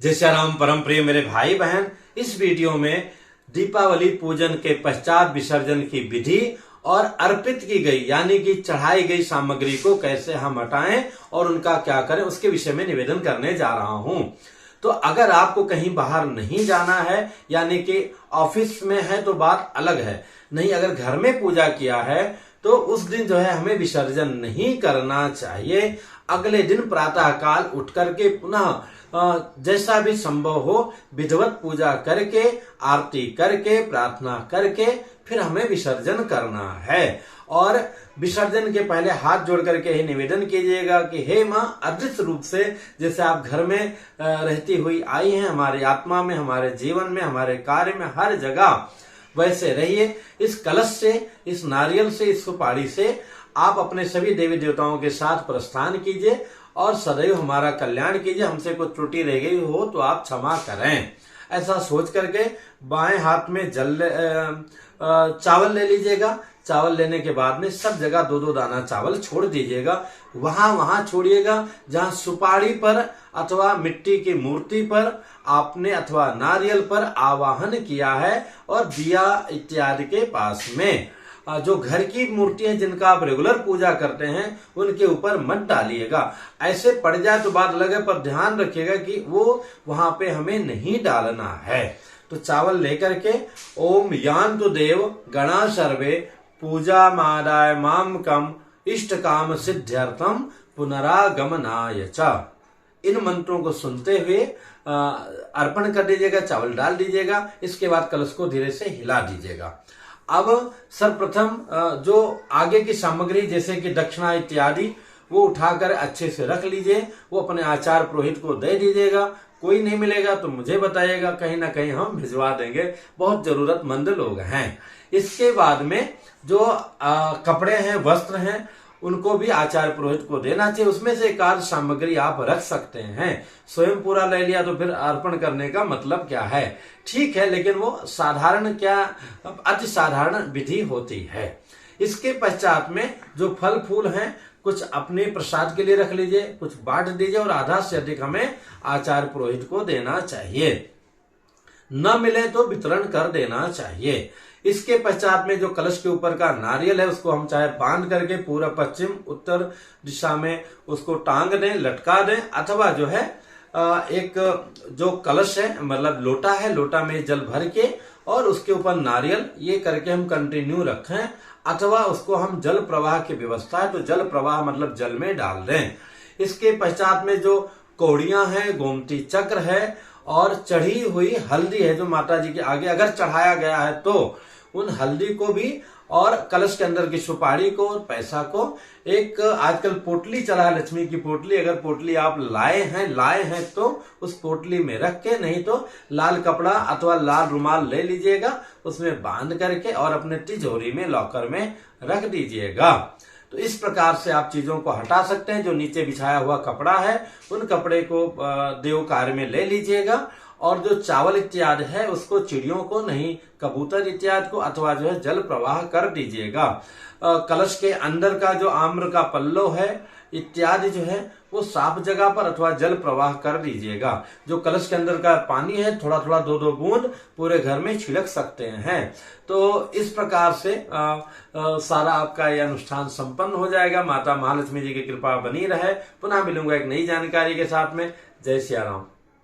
जय श्री राम। परम प्रिय मेरे भाई बहन, इस वीडियो में दीपावली पूजन के पश्चात विसर्जन की विधि और अर्पित की गई यानी कि चढ़ाई गई सामग्री को कैसे हम हटाएं और उनका क्या करें उसके विषय में निवेदन करने जा रहा हूं। तो अगर आपको कहीं बाहर नहीं जाना है यानी कि ऑफिस में है तो बात अलग है, नहीं अगर घर में पूजा किया है तो उस दिन जो है हमें विसर्जन नहीं करना चाहिए। अगले दिन प्रातः काल उठ करके पुनः जैसा भी संभव हो विधिवत पूजा करके आरती करके प्रार्थना करके फिर हमें विसर्जन करना है। और विसर्जन के पहले हाथ जोड़ करके ही निवेदन कीजिएगा कि हे माँ, अदृश्य रूप से जैसे आप घर में रहती हुई आई हैं, हमारी आत्मा में, हमारे जीवन में, हमारे कार्य में, हर जगह वैसे रहिए। इस कलश से, इस नारियल से, इस सुपारी से आप अपने सभी देवी देवताओं के साथ प्रस्थान कीजिए और सदैव हमारा कल्याण कीजिए। हमसे कुछ त्रुटि रह गई हो तो आप क्षमा करें। ऐसा सोच करके बाएं हाथ में चावल ले लीजिएगा। चावल लेने के बाद में सब जगह दो दो दाना चावल छोड़ दीजिएगा। वहां छोड़िएगा जहां सुपारी पर अथवा मिट्टी की मूर्ति पर आपने अथवा नारियल पर आवाहन किया है और दिया इत्यादि के पास में। जो घर की मूर्ति है जिनका आप रेगुलर पूजा करते हैं उनके ऊपर मत डालिएगा। ऐसे पड़ जाए तो बात अलग है, पर ध्यान रखिएगा कि वो वहां पे हमें नहीं डालना है। तो चावल लेकर के ओम यान्तु देव गणा सर्वे पूजा मादाय माम कम इष्ट काम सिद्ध्यर्थम पुनरागमनाय च, इन मंत्रों को सुनते हुए अर्पण कर दीजिएगा, चावल डाल दीजिएगा। इसके बाद कलश को धीरे से हिला दीजिएगा। अब सर्वप्रथम जो आगे की सामग्री जैसे कि दक्षिणा इत्यादि वो उठाकर अच्छे से रख लीजिए। वो अपने आचार्य पुरोहित को दे दीजिएगा। कोई नहीं मिलेगा तो मुझे बताइएगा, कहीं ना कहीं हम भिजवा देंगे, बहुत जरूरतमंद लोग हैं। इसके बाद में जो कपड़े हैं, वस्त्र हैं, उनको भी आचार्य पुरोहित को देना चाहिए। उसमें से एक आध सामग्री आप रख सकते हैं। स्वयं पूरा ले लिया तो फिर अर्पण करने का मतलब क्या है? ठीक है, लेकिन वो साधारण क्या अति साधारण विधि होती है। इसके पश्चात में जो फल फूल हैं कुछ अपने प्रसाद के लिए रख लीजिए, कुछ बांट दीजिए और आधा से अधिक हमें आचार्य पुरोहित को देना चाहिए। न मिले तो वितरण कर देना चाहिए। इसके पश्चात में जो कलश के ऊपर का नारियल है उसको हम चाहे बांध करके पूरा पश्चिम उत्तर दिशा में उसको टांग दें, लटका दें, अथवा जो है एक जो कलश है मतलब लोटा है, लोटा में जल भर के और उसके ऊपर नारियल ये करके हम कंटिन्यू रखें, अथवा उसको हम जल प्रवाह की व्यवस्था है तो जल प्रवाह मतलब जल में डाल दें। इसके पश्चात में जो कौड़ियां हैं, गोमती चक्र है और चढ़ी हुई हल्दी है जो माता जी के आगे अगर चढ़ाया गया है तो उन हल्दी को भी और कलश के अंदर की सुपारी को और पैसा को, एक आजकल पोटली चला है, लक्ष्मी की पोटली, अगर पोटली आप लाए हैं तो उस पोटली में रख के, नहीं तो लाल कपड़ा अथवा लाल रुमाल ले लीजिएगा, उसमें बांध करके और अपने तिजोरी में लॉकर में रख दीजिएगा। तो इस प्रकार से आप चीजों को हटा सकते हैं। जो नीचे बिछाया हुआ कपड़ा है उन कपड़े को देव कार्य में ले लीजिएगा और जो चावल इत्यादि है उसको चिड़ियों को नहीं, कबूतर इत्यादि को अथवा जो है जल प्रवाह कर दीजिएगा। कलश के अंदर का जो आम्र का पल्लो है इत्यादि जो है वो साफ जगह पर अथवा जल प्रवाह कर दीजिएगा। जो कलश के अंदर का पानी है थोड़ा थोड़ा दो दो बूंद पूरे घर में छिड़क सकते हैं। तो इस प्रकार से सारा आपका यह अनुष्ठान संपन्न हो जाएगा। माता महालक्ष्मी जी की कृपा बनी रहे। पुनः मिलूंगा एक नई जानकारी के साथ में। जय श्री राम।